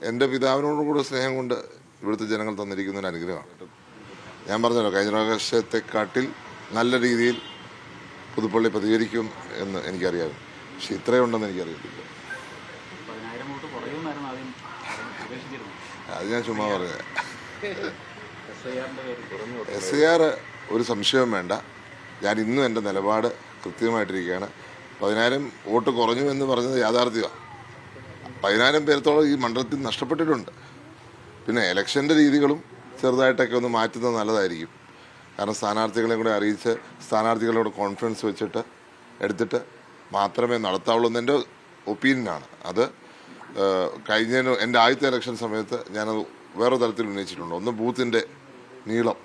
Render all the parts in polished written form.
എൻ്റെ പിതാവിനോടും കൂടെ സ്നേഹം കൊണ്ട് ഇവിടുത്തെ ജനങ്ങൾ തന്നിരിക്കുന്ന ഒരു അനുഗ്രഹമാണ്. ഞാൻ പറഞ്ഞല്ലോ, കഴിഞ്ഞ പ്രാവശ്യത്തെക്കാട്ടിൽ നല്ല രീതിയിൽ പുതുപ്പള്ളി പ്രതികരിക്കും എന്ന് എനിക്കറിയാം. പക്ഷെ ഇത്രയുണ്ടെന്ന് എനിക്കറിയത്തില്ല. അത് ഞാൻ ചുമ്മാ പറഞ്ഞത്. SIR ഒരു സംശയവും വേണ്ട. ഞാൻ ഇന്നും എൻ്റെ നിലപാട് കൃത്യമായിട്ടിരിക്കുകയാണ്. 10,000 വോട്ട് കുറഞ്ഞു എന്ന് പറഞ്ഞത് യാഥാർത്ഥ്യമാണ്. 10,000 പേരത്തോളം ഈ മണ്ഡലത്തിൽ നഷ്ടപ്പെട്ടിട്ടുണ്ട്. പിന്നെ ഇലക്ഷൻ്റെ രീതികളും ചെറുതായിട്ടൊക്കെ ഒന്ന് മാറ്റുന്നത് നല്ലതായിരിക്കും. കാരണം സ്ഥാനാർത്ഥികളെ കൂടെ അറിയിച്ച് സ്ഥാനാർത്ഥികളോട് കോൺഫിഡൻസ് വെച്ചിട്ട് എടുത്തിട്ട് മാത്രമേ നടത്താവുള്ളൂ എന്ന് എൻ്റെ ഒപ്പീനിയനാണ്. അത് കഴിഞ്ഞതിന് എൻ്റെ ആദ്യത്തെ ഇലക്ഷൻ സമയത്ത് ഞാനത് വേറെ തരത്തിൽ ഉന്നയിച്ചിട്ടുണ്ട്. ഒന്ന്, ബൂത്തിൻ്റെ നീളം,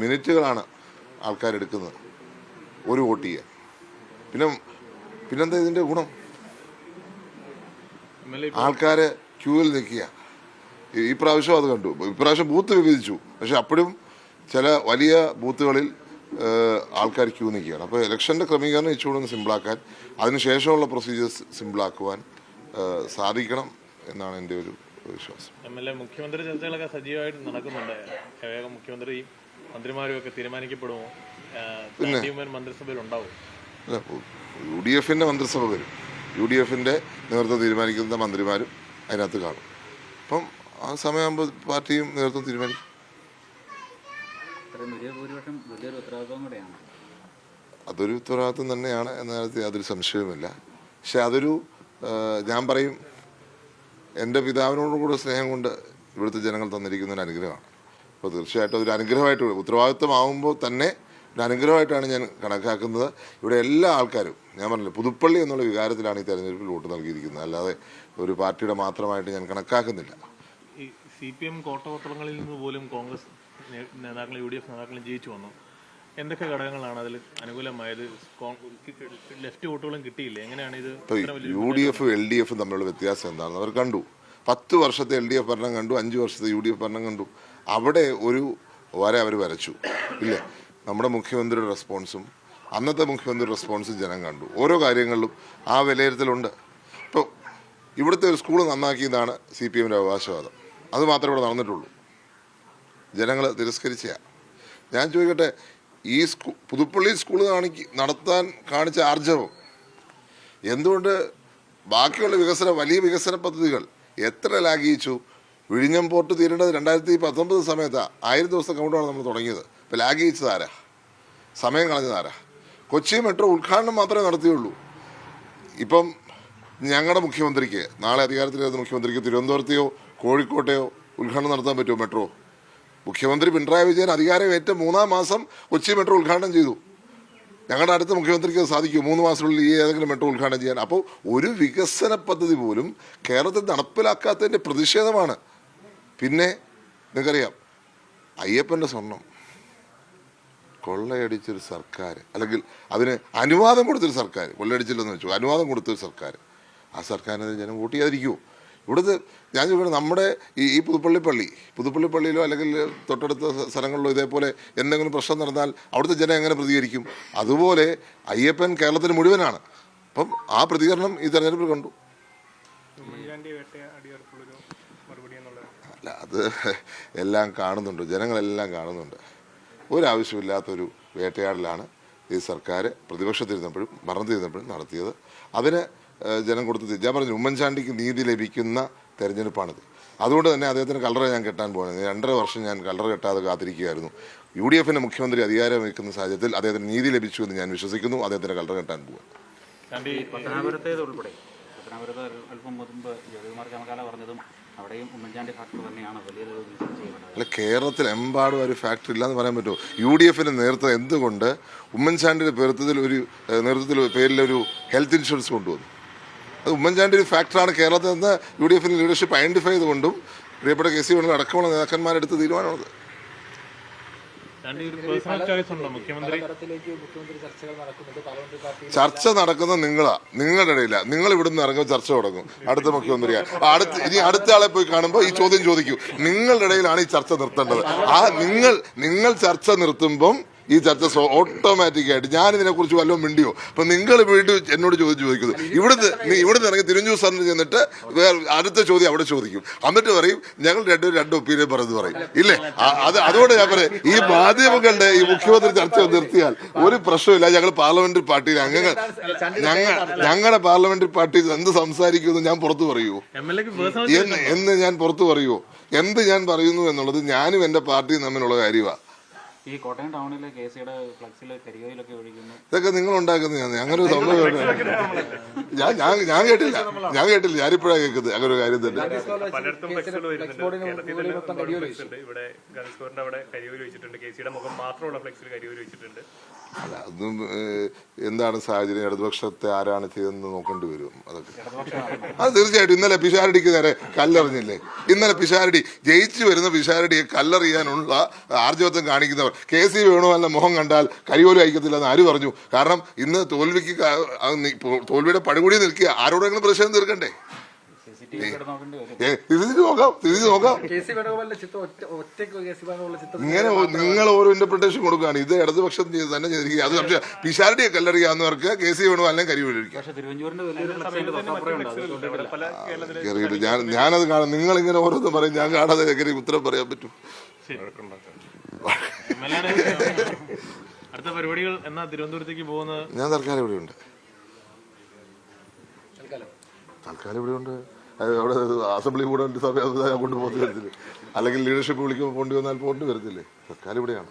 മിനിറ്റുകളാണ് ആൾക്കാരെടുക്കുന്നത് ഒരു വോട്ട് ചെയ്യാൻ. പിന്നെന്താ ഇതിൻ്റെ ഗുണം? ആൾക്കാർ ക്യൂവിൽ നിൽക്കുക. ഈ പ്രാവശ്യം അത് കണ്ടു. ഇപ്രാവശ്യം ബൂത്ത് വിഭജിച്ചു, പക്ഷെ അപ്പോഴും ചില വലിയ ബൂത്തുകളിൽ ആൾക്കാർ ക്യൂ നിൽക്കുകയാണ്. അപ്പോൾ ഇലക്ഷൻ്റെ ക്രമീകരണം ഇച്ചുകൂടെ ഒന്ന് സിമ്പിളാക്കാൻ, അതിനുശേഷമുള്ള പ്രൊസീജിയേഴ്സ് സിമ്പിളാക്കുവാൻ സാധിക്കണം എന്നാണ് എൻ്റെ ഒരു വിശ്വാസം. മുഖ്യമന്ത്രി ചർച്ചകളൊക്കെ സജീവമായിട്ട് നടക്കുന്നുണ്ട്. മുഖ്യമന്ത്രിയും മന്ത്രിമാരും ഒക്കെ തീരുമാനിക്കപ്പെടുമോ? പിന്നെ മന്ത്രിസഭയിൽ ഉണ്ടാവും. UDFൻ്റെ മന്ത്രിസഭ വരും. UDFൻ്റെ നേതൃത്വം തീരുമാനിക്കുന്ന മന്ത്രിമാരും അതിനകത്ത് കാണും. അപ്പം ആ സമയമാകുമ്പോൾ പാർട്ടിയും നേതൃത്വം തീരുമാനിക്കും. അതൊരു ഉത്തരവാദിത്വം തന്നെയാണ് എന്ന കാര്യത്തിൽ യാതൊരു സംശയവുമില്ല. പക്ഷെ അതൊരു ഞാൻ പറയും, എൻ്റെ പിതാവിനോടും കൂടെ സ്നേഹം കൊണ്ട് ഇവിടുത്തെ ജനങ്ങൾ തന്നിരിക്കുന്ന ഒരു അനുഗ്രഹമാണ്. അപ്പോൾ തീർച്ചയായിട്ടും അതൊരു അനുഗ്രഹമായിട്ട്, ഉത്തരവാദിത്വമാകുമ്പോൾ തന്നെ ഒരു അനുഗ്രഹമായിട്ടാണ് ഞാൻ കണക്കാക്കുന്നത്. ഇവിടെ എല്ലാ ആൾക്കാരും, ഞാൻ പറഞ്ഞില്ല, പുതുപ്പള്ളി എന്നുള്ള വികാരത്തിലാണ് ഈ തെരഞ്ഞെടുപ്പിൽ വോട്ട് നൽകിയിരിക്കുന്നത്. അല്ലാതെ ഒരു പാർട്ടിയുടെ മാത്രമായിട്ട് ഞാൻ കണക്കാക്കുന്നില്ല. ഈ CPM കോട്ടവട്ടങ്ങളിൽ നിന്ന് പോലും കോൺഗ്രസ് നേതാക്കളും UDF നേതാക്കളും ജയിച്ചു വന്നു. എന്തൊക്കെ ഘടകങ്ങളാണ് അതിൽ അനുകൂലമായത്? ലെഫ്റ്റ് വോട്ടുകളും കിട്ടിയില്ലേ? എങ്ങനെയാണ് ഇത്? UDF LDF തമ്മിലുള്ള വ്യത്യാസം എന്താണെന്ന് അവർ കണ്ടു. 10 വർഷത്തെ LDF ഭരണം കണ്ടു, 5 വർഷത്തെ UDF ഭരണം കണ്ടു. അവിടെ ഒരു വര അവർ വരച്ചു ഇല്ലേ? നമ്മുടെ മുഖ്യമന്ത്രിയുടെ റെസ്പോൺസും അന്നത്തെ മുഖ്യമന്ത്രിയുടെ റെസ്പോൺസും ജനം കണ്ടു. ഓരോ കാര്യങ്ങളിലും ആ വിലയിരുത്തലുണ്ട്. ഇപ്പോൾ ഇവിടുത്തെ ഒരു സ്കൂൾ നന്നാക്കിയതാണ് CPMൻ്റെ അവകാശവാദം. അത് മാത്രമേ ഇവിടെ നടന്നിട്ടുള്ളൂ. ജനങ്ങൾ തിരസ്കരിച്ചതാണ്. ഞാൻ ചോദിക്കട്ടെ, ഈ പുതുപ്പള്ളി സ്കൂൾ നടത്താൻ കാണിച്ച ആർജവം എന്തുകൊണ്ട് ബാക്കിയുള്ള വലിയ വികസന പദ്ധതികൾ എത്ര ലാഗിച്ചു? വിഴിഞ്ഞം പോർട്ട് തീരേണ്ടത് 2019 സമയത്താണ്. 1000 ദിവസത്തെ കൗണ്ടാണ് നമ്മൾ തുടങ്ങിയത്. ഇപ്പോൾ ലാഗിച്ചതാരാ? സമയം കളഞ്ഞതാരാ? കൊച്ചി മെട്രോ ഉദ്ഘാടനം മാത്രമേ നടത്തിയുള്ളൂ. ഇപ്പം ഞങ്ങളുടെ മുഖ്യമന്ത്രിക്ക്, നാളെ അധികാരത്തിലിരുന്ന മുഖ്യമന്ത്രിക്ക് തിരുവനന്തപുരത്തെയോ കോഴിക്കോട്ടെയോ ഉദ്ഘാടനം നടത്താൻ പറ്റുമോ മെട്രോ? മുഖ്യമന്ത്രി പിണറായി വിജയൻ അധികാരമേറ്റ 3-ാം മാസം കൊച്ചി മെട്രോ ഉദ്ഘാടനം ചെയ്തു. ഞങ്ങളുടെ അടുത്ത മുഖ്യമന്ത്രിക്ക് അത് സാധിക്കും 3 മാസത്തിനുള്ളിൽ ഈ ഏതെങ്കിലും മെട്രോ ഉദ്ഘാടനം ചെയ്യാൻ? അപ്പോൾ ഒരു വികസന പദ്ധതി പോലും കേരളത്തിൽ നടപ്പിലാക്കാത്തതിൻ്റെ പ്രതിഷേധമാണ്. പിന്നെ നിങ്ങൾക്കറിയാം, അയ്യപ്പൻ്റെ സ്വർണം കൊള്ളയടിച്ചൊരു സർക്കാർ, അല്ലെങ്കിൽ അതിന് അനുവാദം കൊടുത്തൊരു സർക്കാർ, കൊള്ളയടിച്ചില്ലെന്ന് വെച്ചു, അനുവാദം കൊടുത്തൊരു സർക്കാർ, ആ സർക്കാരിനെതിരെ ജനം വോട്ട് ചെയ്യാതിരിക്കുമോ? ഇവിടുത്തെ ഞാൻ ചോദിക്കുന്നത്, നമ്മുടെ ഈ പുതുപ്പള്ളി പള്ളിയിലോ അല്ലെങ്കിൽ തൊട്ടടുത്ത സ്ഥലങ്ങളിലോ ഇതേപോലെ എന്തെങ്കിലും പ്രശ്നം നടന്നാൽ അവിടുത്തെ ജനം എങ്ങനെ പ്രതികരിക്കും? അതുപോലെ അയ്യപ്പൻ കേരളത്തിന് മുഴുവനാണ്. അപ്പം ആ പ്രതികരണം ഈ തെരഞ്ഞെടുപ്പിൽ കണ്ടു. അല്ല, അത് എല്ലാം കാണുന്നുണ്ട്, ജനങ്ങളെല്ലാം കാണുന്നുണ്ട്. ഒരാവശ്യമില്ലാത്തൊരു വേട്ടയാടലാണ് ഈ സർക്കാർ പ്രതിപക്ഷത്തിരുന്നപ്പോഴും ഭരണത്തിരുന്നപ്പോഴും നടത്തിയത്. അതിന് ജനം കൊടുത്തത്, ഞാൻ പറഞ്ഞു, ഉമ്മൻചാണ്ടിക്ക് നീതി ലഭിക്കുന്ന തെരഞ്ഞെടുപ്പാണിത്. അതുകൊണ്ട് തന്നെ അദ്ദേഹത്തിന് കളറ് ഞാൻ കെട്ടാൻ പോകുന്നത്. 2.5 വർഷം ഞാൻ കളറ് കെട്ടാതെ കാത്തിരിക്കുകയായിരുന്നു. UDFൻ്റെ മുഖ്യമന്ത്രി അധികാരം വയ്ക്കുന്ന സാഹചര്യത്തിൽ അദ്ദേഹത്തിന് നീതി ലഭിച്ചു എന്ന് ഞാൻ വിശ്വസിക്കുന്നു. അദ്ദേഹത്തിന് കളറ് കെട്ടാൻ പോകുക. അല്ല, കേരളത്തിലെമ്പാടും ഒരു ഫാക്ടറി ഇല്ലാന്ന് പറയാൻ പറ്റുമോ? UDFൻ്റെ നേതൃത്വം എന്തുകൊണ്ട് ഉമ്മൻചാണ്ടിയുടെ നേതൃത്വത്തിൽ പേരിലൊരു ഹെൽത്ത് ഇൻഷുറൻസ് കൊണ്ടുവന്നു? അത് ഉമ്മൻചാണ്ടി ഒരു ഫാക്ടറാണ് കേരളത്തിൽ നിന്ന് UDFൻ്റെ ലീഡർഷിപ്പ് ഐഡൻറ്റിഫൈ ചെയ്തുകൊണ്ടും പ്രിയപ്പെട്ട KC വേണുഗോപാൽ അടക്കമുള്ള നേതാക്കന്മാരെടുത്ത തീരുമാനമാണത്. ചർച്ച നടക്കുന്ന നിങ്ങളുടെ ഇടയില്ല. നിങ്ങൾ ഇവിടുന്ന് ഇറങ്ങുമ്പോൾ ചർച്ച തുടങ്ങും. അടുത്ത മുഖ്യമന്ത്രിയാണ്, ഇനി അടുത്ത ആളെ പോയി കാണുമ്പോൾ ഈ ചോദ്യം ചോദിക്കൂ. നിങ്ങളുടെ ഇടയിലാണ് ഈ ചർച്ച നിർത്തേണ്ടത്. നിങ്ങൾ ചർച്ച നിർത്തുമ്പം ഈ ചർച്ച ഓട്ടോമാറ്റിക്കായിട്ട് ഞാൻ ഇതിനെക്കുറിച്ച് വല്ലതും മിണ്ടിയോ? അപ്പൊ നിങ്ങൾ വീണ്ടും എന്നോട് ചോദിക്കുന്നത് ഇവിടുന്ന് ഇറങ്ങി തിരുവഞ്ചൂർ സാറിന് ചെന്നിട്ട് അടുത്ത ചോദ്യം അവിടെ ചോദിക്കും, എന്നിട്ട് പറയും ഞങ്ങൾ രണ്ട് ഒപ്പീനിയൻ പറയുന്നത് പറയും. ഇല്ലേ? അതുകൊണ്ട് ഞാൻ പറയാം, ഈ മാധ്യമങ്ങളുടെ ഈ മുഖ്യമന്ത്രി ചർച്ച നിർത്തിയാൽ ഒരു പ്രശ്നമില്ല. ഞങ്ങൾ പാർലമെന്ററി പാർട്ടിയിലെ അംഗങ്ങൾ ഞങ്ങളുടെ പാർലമെന്ററി പാർട്ടി എന്ത് സംസാരിക്കുമെന്ന് ഞാൻ പുറത്തു പറയുമോ? എന്ന് ഞാൻ പുറത്തു പറയുമോ? എന്ത് ഞാൻ പറയുന്നു എന്നുള്ളത് ഞാനും എന്റെ പാർട്ടിയും തമ്മിലുള്ള കാര്യമാണ്. ഈ കോട്ടയം ടൗണിലെ കേസിയുടെ ഫ്ലക്സിൽ കരിയോയിലൊക്കെ ഒഴിക്കുന്നു, ഇതൊക്കെ നിങ്ങൾ ഉണ്ടാക്കുന്ന അങ്ങനെ ഒരു സംഭവം ഞാൻ കേട്ടില്ല. ഞാനിപ്പോഴാണ് കേൾക്കുന്നത് അങ്ങനെ ഒരു കാര്യം തന്നെ. പലയിടത്തും ഫ്ലെക്സുകൾ വരുന്നുണ്ട്. ഇവിടെ ഗൺസ്കോറിന്റെ അവിടെ കരിയോയിൽ വെച്ചിട്ടുണ്ട്. കേസിയുടെ മുഖം മാത്രമുള്ള ഫ്ലെക്സിൽ കരിയോയിൽ വെച്ചിട്ടുണ്ട്. അല്ല, അതൊന്നും എന്താണ് സാഹചര്യം, ഇടതുപക്ഷത്തെ ആരാണ് ചെയ്തതെന്ന് നോക്കേണ്ടി വരും. അതൊക്കെ അത് തീർച്ചയായിട്ടും. ഇന്നലെ പിഷാരടിക്ക് നേരെ കല്ലെറിഞ്ഞില്ലേ? ഇന്നലെ പിഷാരടി ജയിച്ചു വരുന്ന പിഷാരടിയെ കല്ലെറിയാനുള്ള ആർജവത്വം കാണിക്കുന്നവർ KC വേണുഗോപാലിന്റെ മുഖം കണ്ടാൽ കരിയോലും അയക്കത്തില്ലെന്ന് ആര് പറഞ്ഞു? കാരണം ഇന്ന് തോൽവിയുടെ പടുകൂടി നിൽക്കുക. ആരോടെങ്കിലും പ്രശ്നം തീർക്കണ്ടേ? ഇങ്ങനെ നിങ്ങൾ ഓരോ ഇന്റർപ്രിട്ടേഷൻ കൊടുക്കുകയാണ്. ഇത് ഇടതുപക്ഷം തന്നെ ചെയ്തിരിക്കുക. അത് പക്ഷേ പിഷാരടിയെ കല്ലെറിയാവുന്നവർക്ക് KC വേണുഗോപാലിനെ കരിവൊഴിക്കും. ഞാനത് കാണാം. നിങ്ങൾ ഇങ്ങനെ ഓരോന്നും പറയും, ഞാൻ കാണാതെ എങ്ങനെ ഉത്തരം പറയാൻ പറ്റും? അടുത്ത പരിപാടികൾ എന്നാ തിരുവനന്തപുരത്തേക്ക് പോകുന്നത്? ഞാൻ തൽക്കാലം ഇവിടെയുണ്ട്. അവിടെ അസംബ്ലി കൂടെ സമയം കൊണ്ടുപോകുന്ന വരത്തില്ലേ? അല്ലെങ്കിൽ ലീഡർഷിപ്പ് വിളിക്കുമ്പോൾ പോണ്ടി വന്നാൽ പോണ്ടി വരത്തില്ലേ? തൽക്കാലം ഇവിടെയാണ്.